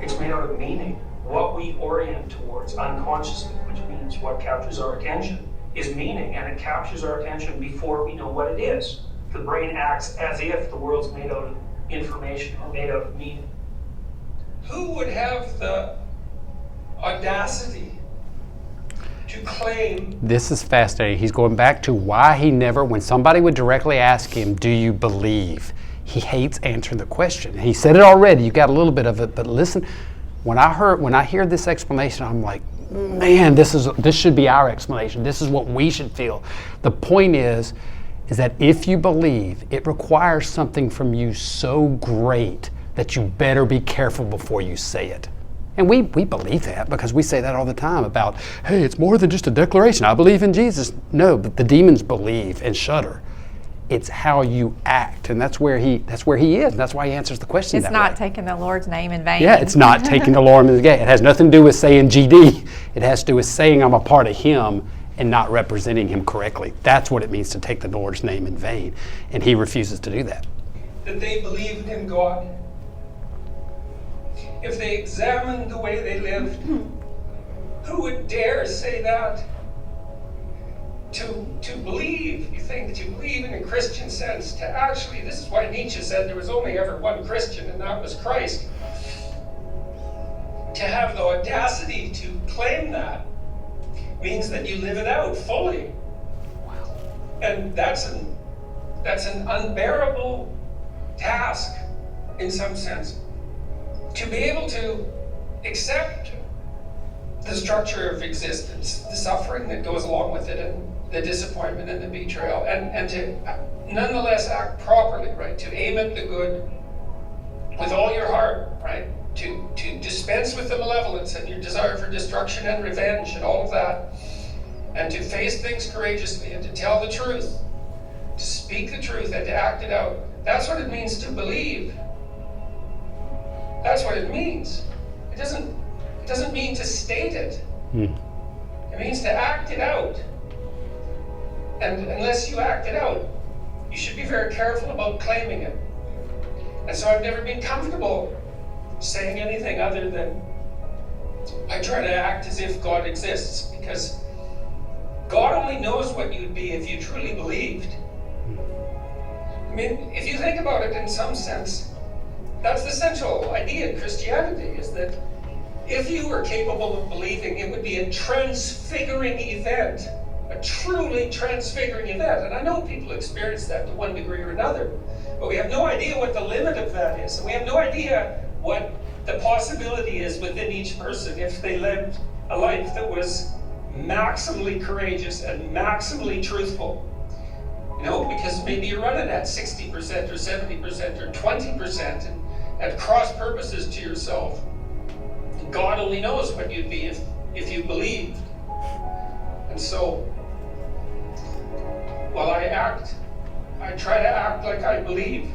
S8: It's made out of meaning. What we orient towards unconsciously, which means what captures our attention, is meaning, and it captures our attention before we know what it is. The brain acts as if the world's made out of information or made out of meaning. Who would have the audacity to claim?
S1: This is fascinating. He's going back to why he never, when somebody would directly ask him, do you believe? He hates answering the question. He said it already, you got a little bit of it, but listen, when I hear this explanation, I'm like, man, this should be our explanation. This is what we should feel. The point is that if you believe, it requires something from you so great that you better be careful before you say it. And we believe that because we say that all the time about, hey, it's more than just a declaration. I believe in Jesus. No, but the demons believe and shudder. It's how you act, and that's where he is. And that's why he answers the question.
S2: It's not taking the Lord's name in vain.
S1: Yeah, it's not taking the Lord in vain. It has nothing to do with saying GD. It has to do with saying I'm a part of Him and not representing Him correctly. That's what it means to take the Lord's name in vain, and he refuses to do that.
S8: That they believed in God. If they examined the way they lived, who would dare say that? To believe, you think, to believe in a Christian sense, to actually, this is why Nietzsche said there was only ever one Christian, and that was Christ. To have the audacity to claim that means that you live it out fully. Wow. And that's an unbearable task, in some sense. To be able to accept the structure of existence, the suffering that goes along with it, and the disappointment and the betrayal, and to nonetheless act properly, right? To aim at the good with all your heart, right? To dispense with the malevolence and your desire for destruction and revenge and all of that, and to face things courageously and to tell the truth, to speak the truth and to act it out. That's what it means to believe. That's what it means. It doesn't mean to state it. It means to act it out. And unless you act it out, you should be very careful about claiming it. And so I've never been comfortable saying anything other than I try to act as if God exists, because God only knows what you'd be if you truly believed. I mean, if you think about it in some sense, That's the central idea in Christianity, is that if you were capable of believing, it would be a transfiguring event, a truly transfiguring event. And I know people experience that to one degree or another, but we have no idea what the limit of that is. And we have no idea what the possibility is within each person if they lived a life that was maximally courageous and maximally truthful. You know, because maybe you're running at 60% or 70% or 20% and at cross purposes to yourself. God only knows what you'd be if you believed. And so, while I try to act like I believe,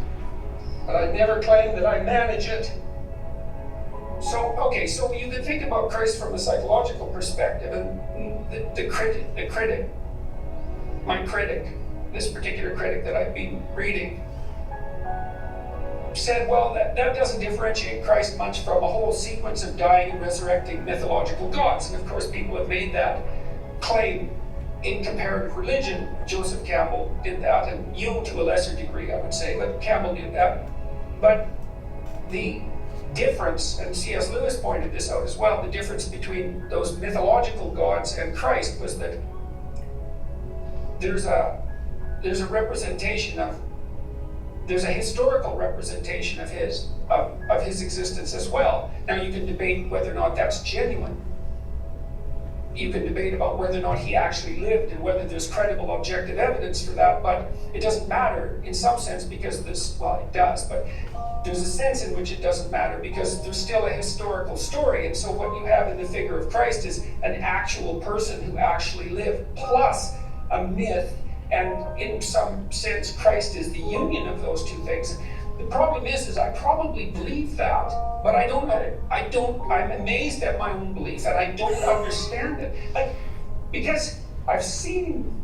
S8: but I never claim that I manage it. So, okay, so you can think about Christ from a psychological perspective, and the critic, my critic, this particular critic that I've been reading, said, well, that doesn't differentiate Christ much from a whole sequence of dying and resurrecting mythological gods. And of course, people have made that claim in comparative religion. Joseph Campbell did that, and Jung to a lesser degree, I would say, but Campbell did that. But the difference, and C.S. Lewis pointed this out as well, the difference between those mythological gods and Christ was that there's a representation of, there's a historical representation of his existence as well. Now you can debate whether or not that's genuine. You can debate about whether or not he actually lived and whether there's credible objective evidence for that, but it doesn't matter in some sense because this, well, it does, but there's a sense in which it doesn't matter because there's still a historical story. And so what you have in the figure of Christ is an actual person who actually lived, plus a myth. And in some sense, Christ is the union of those two things. The problem is I probably believe that, but I don't know. I'm amazed at my own belief, and I don't understand it. Like, because I've seen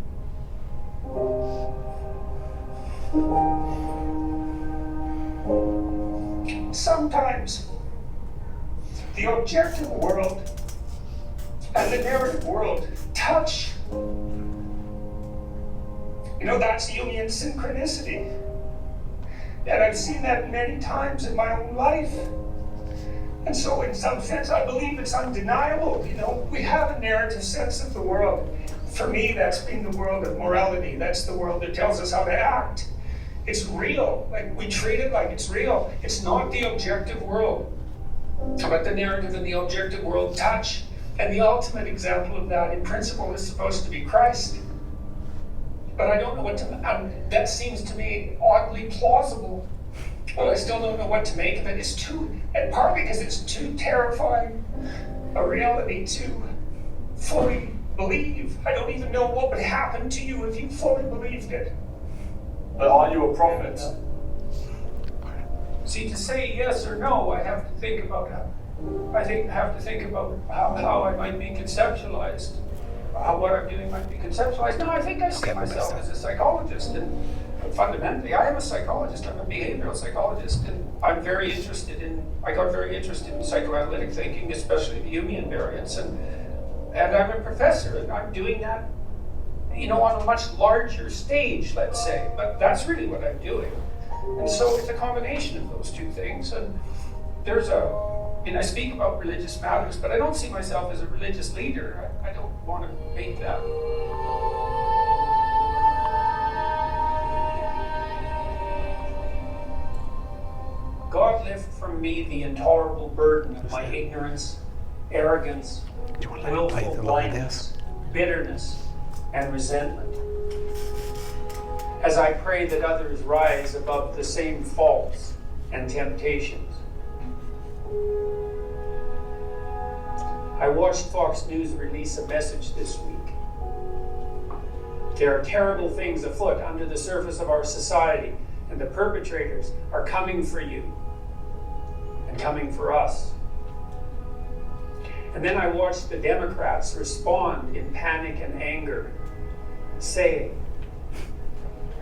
S8: sometimes the objective world and the narrative world touch. You know, that's Jungian synchronicity. And I've seen that many times in my own life. And so in some sense, I believe it's undeniable. You know, we have a narrative sense of the world. For me, that's been the world of morality. That's the world that tells us how to act. It's real. Like, we treat it like it's real. It's not the objective world. But the narrative and the objective world touch. And the ultimate example of that, in principle, is supposed to be Christ. But I don't know what to, that seems to me oddly plausible, but I still don't know what to make of it. It's too, and partly because it's too terrifying a reality to fully believe. I don't even know what would happen to you if you fully believed it.
S13: But are you a prophet?
S8: See, to say yes or no, I have to think about how I might be conceptualized. How what I'm doing might be conceptualized. No, I think I see myself as a psychologist, and fundamentally, I am a psychologist. I'm a behavioral psychologist, and I got very interested in psychoanalytic thinking, especially the Jungian variants, and I'm a professor, and I'm doing that, you know, on a much larger stage, let's say. But that's really what I'm doing, and so it's a combination of those two things. And I speak about religious matters, but I don't see myself as a religious leader. I don't want to make that. God lift from me the intolerable burden of my ignorance, arrogance, willful blindness, bitterness, and resentment. As I pray that others rise above the same faults and temptations. I watched Fox News release a message this week. There are terrible things afoot under the surface of our society, and the perpetrators are coming for you and coming for us. And then I watched the Democrats respond in panic and anger, saying,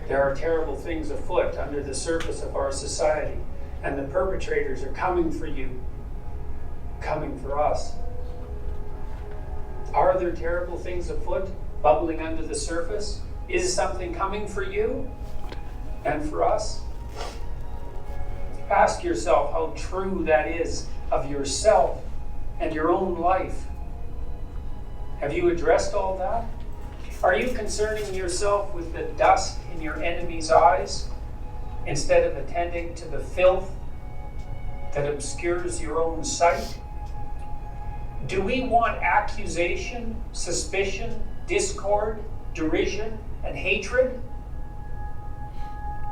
S8: there are terrible things afoot under the surface of our society, and the perpetrators are coming for you, coming for us. Are there terrible things afoot, bubbling under the surface? Is something coming for you and for us? Ask yourself how true that is of yourself and your own life. Have you addressed all that? Are you concerning yourself with the dust in your enemy's eyes instead of attending to the filth that obscures your own sight? Do we want accusation, suspicion, discord, derision, and hatred?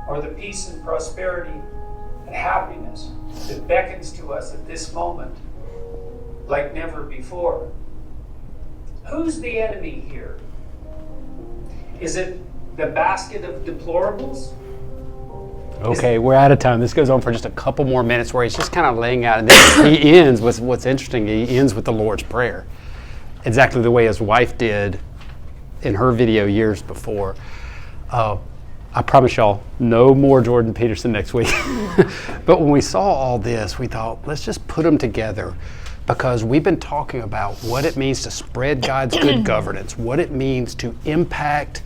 S8: Or the peace and prosperity and happiness that beckons to us at this moment like never before? Who's the enemy here? Is it the basket of deplorables?
S1: Okay, we're out of time. This goes on for just a couple more minutes where he's just kind of laying out, and then he ends with what's interesting. He ends with the Lord's Prayer, exactly the way his wife did in her video years before. I promise y'all, no more Jordan Peterson next week. But when we saw all this, we thought, let's just put them together, because we've been talking about what it means to spread God's good governance, what it means to impact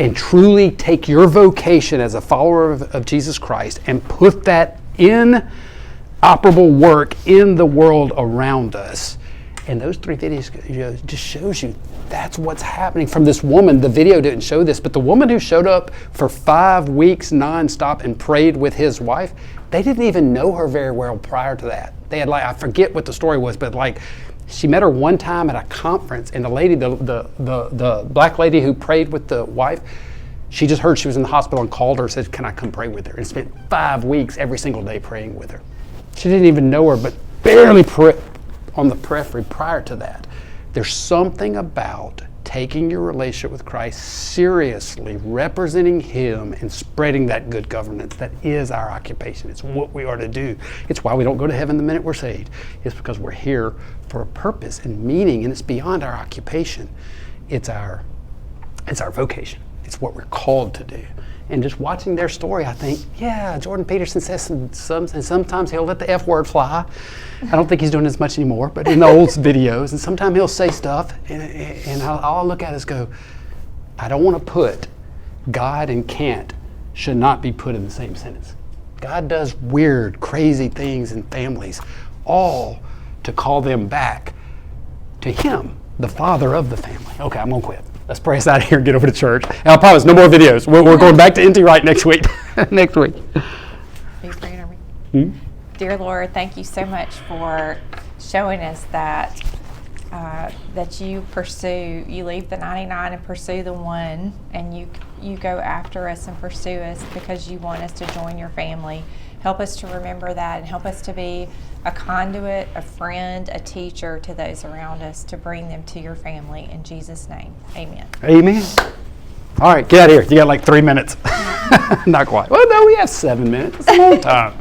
S1: and truly take your vocation as a follower of Jesus Christ and put that in operable work in the world around us. And those 3 videos just shows you that's what's happening from this woman. The video didn't show this, but the woman who showed up for 5 weeks nonstop and prayed with his wife, they didn't even know her very well prior to that. They had, like, I forget what the story was, but like, she met her one time at a conference, and the lady, the black lady who prayed with the wife, she just heard she was in the hospital and called her and said, can I come pray with her? And spent 5 weeks every single day praying with her. She didn't even know her, but barely on the periphery prior to that. There's something about taking your relationship with Christ seriously, representing Him, and spreading that good governance. That is our occupation. It's what we are to do. It's why we don't go to heaven the minute we're saved. It's because we're here for a purpose and meaning, and it's beyond our occupation. It's our vocation. It's what we're called to do. And just watching their story, I think, yeah, Jordan Peterson says some, and sometimes he'll let the F word fly. I don't think he's doing as much anymore, but in the old videos, and sometimes he'll say stuff, and I'll look at it and go, I don't want to put God and can't should not be put in the same sentence. God does weird, crazy things in families, all to call them back to Him, the Father of the family. Okay, I'm going to quit. Let's pray us out of here and get over to church. And I promise, no more videos. We're going back to NT Wright next week. Next week.
S2: Are you praying over me? Dear Lord, thank you so much for showing us that that you leave the 99 and pursue the one, and you go after us and pursue us because you want us to join your family. Help us to remember that, and help us to be a conduit, a friend, a teacher to those around us, to bring them to your family. In Jesus' name, amen.
S1: Amen. All right, get out of here. You got like 3 minutes. Not quite. Well, no, we have 7 minutes. It's a long time.